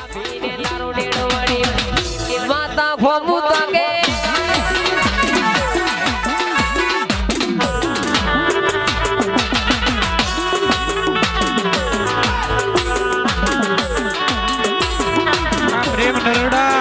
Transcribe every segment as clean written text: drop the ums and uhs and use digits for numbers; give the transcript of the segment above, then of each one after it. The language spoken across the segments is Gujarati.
ભીને લારો ડેડો વળી માતા ખોમુ તાકે પ્રેમ નરડા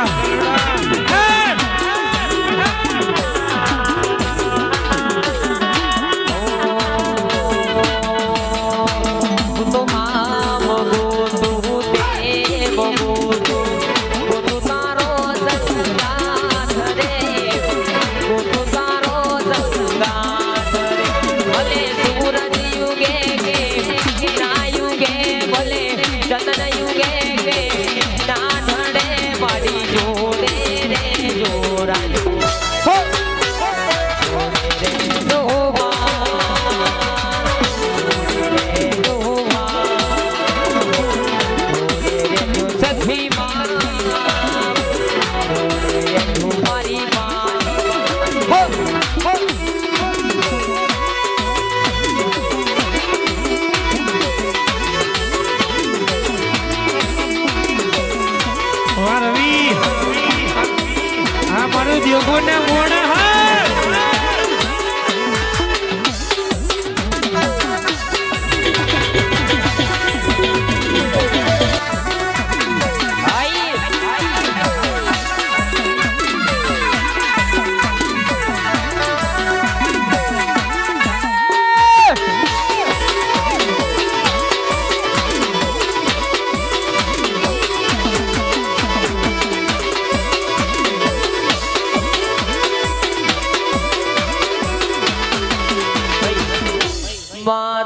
યોગોના મોણા હા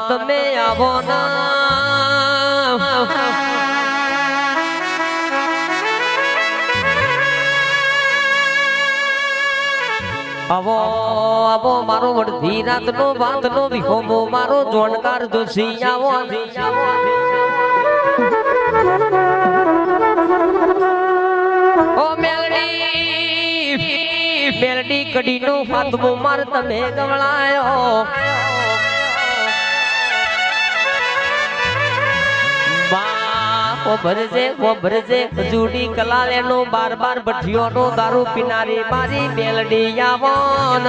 તમે આવો ના આવો આવો મારો વડધી રાત નો વાત નો વિખોમો મારો જોણકાર દોશી આવો ઓ મેલડી મેલડી કડી નો ફાતમો માર તમે ગવળાયો ભરજે જુડી કલાલે નો બાર બાર ભઠિયો નો દારૂ પીનારી મારી મેલડી આવન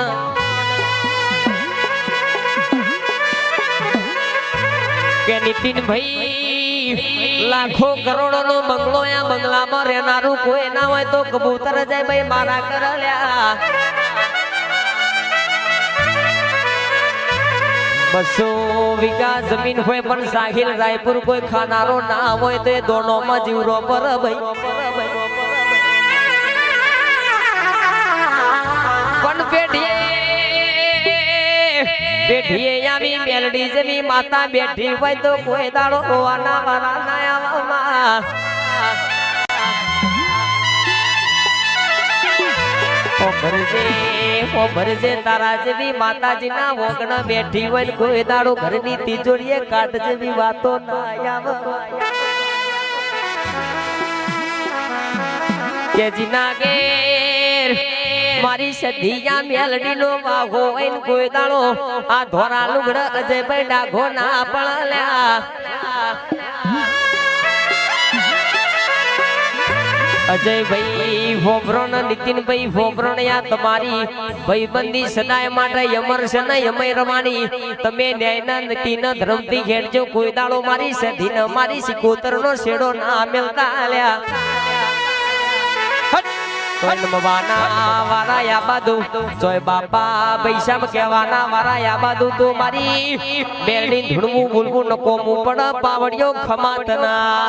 કે નીતિન ભાઈ લાખો કરોડો નો બંગલો આ બંગલામાં રહેનારું કોઈ ના હોય તો કબૂતર જાય ભાઈ મારા કરલ્યા 200 વીઘા જમીન હોય પણ સાહિલ રાયપુર કોઈ ખાનારો ના હોય તો એ દોનો માં જીવરો પર ભાઈ પણ પેઢીએ આવી મેલડી જેવી માતા બેઠી હોય તો કોઈ દાડો રોવાના વાળા ના આવવામાં ભરજે તારા જેવી માતાજી ના વગણ બેઠી હોય કોઈ દાડો ઘરની તિજોરીએ કાટ જેવી વાતો ના કે જીના ઘેર મારી સધિયા મેલડી નો વાઘો હોય કોઈ દાડો આ ધોરા લુગડ અજય ભાઈ ડાઘો ના પડલ્યા અજય ભાઈ ફોબરોન નીતિન ભાઈ ફોબરોન યા તમારી ભાઈબંધી સદાય માટે યમર છે ને યમય રમાણી તમે ન્યાયના નીતિના ધર્મથી ખેડજો કોઈ દાડો મારી સધી ન મારી સિકોતર નો શેડો ના મેલતા આલ્યા મવાના વારા યા બાદુ જોય બાપા પૈસા કહેવાના વારા યા બાદુ તો મારી મેરડી ધૂણવું બોલવું નકો મુ પણ પાવડિયો ખમાતના